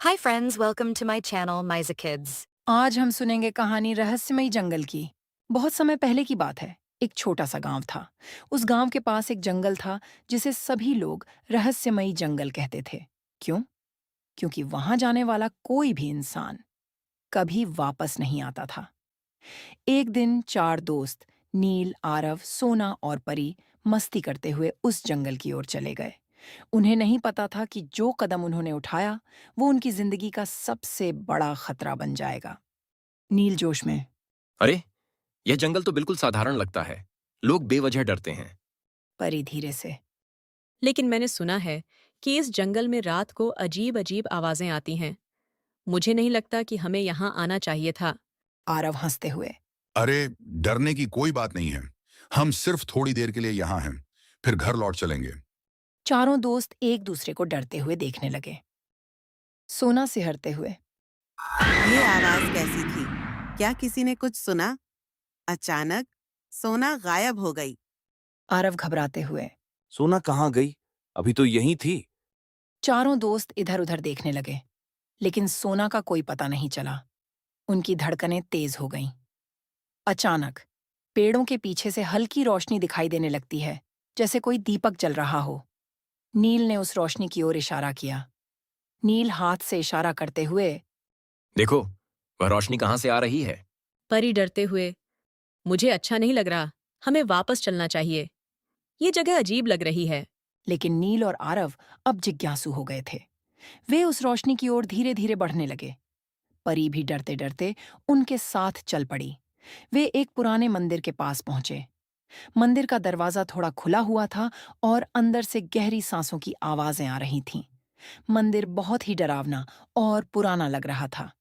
Hi friends, welcome to my channel Miza Kids. आज हम सुनेंगे कहानी रहस्यमयी जंगल की। बहुत समय पहले की बात है। एक छोटा सा गांव था। उस गांव के पास एक जंगल था जिसे सभी लोग रहस्यमयी जंगल कहते थे। क्यों? क्योंकि वहां जाने वाला कोई भी इंसान कभी वापस नहीं आता था। एक दिन चार दोस्त नील, आरव, सोना और परी मस्ती करते हुए उस जंगल की ओर चले गए। उन्हें नहीं पता था कि जो कदम उन्होंने उठाया वो उनकी जिंदगी का सबसे बड़ा खतरा बन जाएगा। नील जोश में। अरे, यह जंगल तो बिल्कुल साधारण लगता है। लोग बेवजह डरते हैं। परी धीरे से। लेकिन मैंने सुना है कि इस जंगल में रात को अजीब अजीब आवाजें आती हैं। मुझे नहीं लगता कि हमें यहाँ आना चाहिए था। आरव हंसते हुए। अरे, डरने की कोई बात नहीं है। हम सिर्फ थोड़ी देर के लिए यहाँ हैं, फिर घर लौट चलेंगे। चारों दोस्त एक दूसरे को डरते हुए देखने लगे। सोना सिहरते हुए। ये आवाज कैसी थी? क्या किसी ने कुछ सुना? अचानक सोना गायब हो गई। आरव घबराते हुए। सोना कहाँ गई? अभी तो यहीं थी। चारों दोस्त इधर उधर देखने लगे, लेकिन सोना का कोई पता नहीं चला। उनकी धड़कनें तेज हो गईं। अचानक पेड़ों के पीछे से हल्की रोशनी दिखाई देने लगती है, जैसे कोई दीपक जल रहा हो। नील ने उस रोशनी की ओर इशारा किया। नील हाथ से इशारा करते हुए। देखो, वह रोशनी कहाँ से आ रही है? परी डरते हुए, मुझे अच्छा नहीं लग रहा। हमें वापस चलना चाहिए। ये जगह अजीब लग रही है। लेकिन नील और आरव अब जिज्ञासु हो गए थे। वे उस रोशनी की ओर धीरे धीरे बढ़ने लगे। परी भी डरते डरते उनके साथ चल पड़ी। वे एक पुराने मंदिर के पास पहुंचे। मंदिर का दरवाजा थोड़ा खुला हुआ था और अंदर से गहरी सांसों की आवाजें आ रही थीं। मंदिर बहुत ही डरावना और पुराना लग रहा था।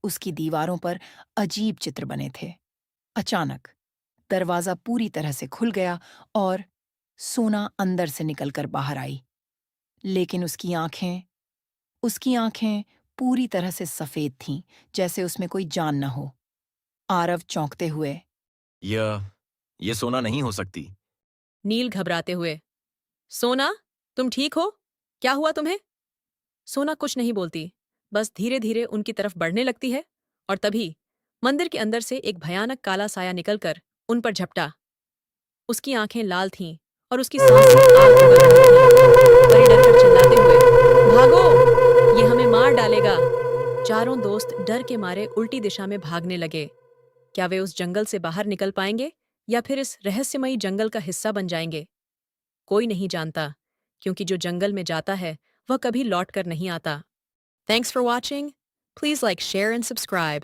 उसकी दीवारों पर अजीब चित्र बने थे। अचानक दरवाजा पूरी तरह से खुल गया और सोना अंदर से निकलकर बाहर आई। लेकिन उसकी आंखें पूरी तरह से सफेद थीं, जैसे उसमें कोई जान न हो। आरव चौंकते हुए। यह यह सोना नहीं हो सकती। नील घबराते हुए, सोना, तुम ठीक हो? क्या हुआ तुम्हें? सोना कुछ नहीं बोलती, बस धीरे धीरे उनकी तरफ बढ़ने लगती है। और तभी मंदिर के अंदर से एक भयानक काला साया निकलकर उन पर झपटा। उसकी आंखें लाल थीं और उसकी सांसें आग उगल रही थीं। परी डरकर चिल्लाते हुए, भागो! ये हमें मार डालेगा। चारों दोस्त डर के मारे उल्टी दिशा में भागने लगे। क्या वे उस जंगल से बाहर निकल पाएंगे या फिर इस रहस्यमयी जंगल का हिस्सा बन जाएंगे? कोई नहीं जानता, क्योंकि जो जंगल में जाता है वह कभी लौट कर नहीं आता। Thanks for watching. Please like, share and subscribe.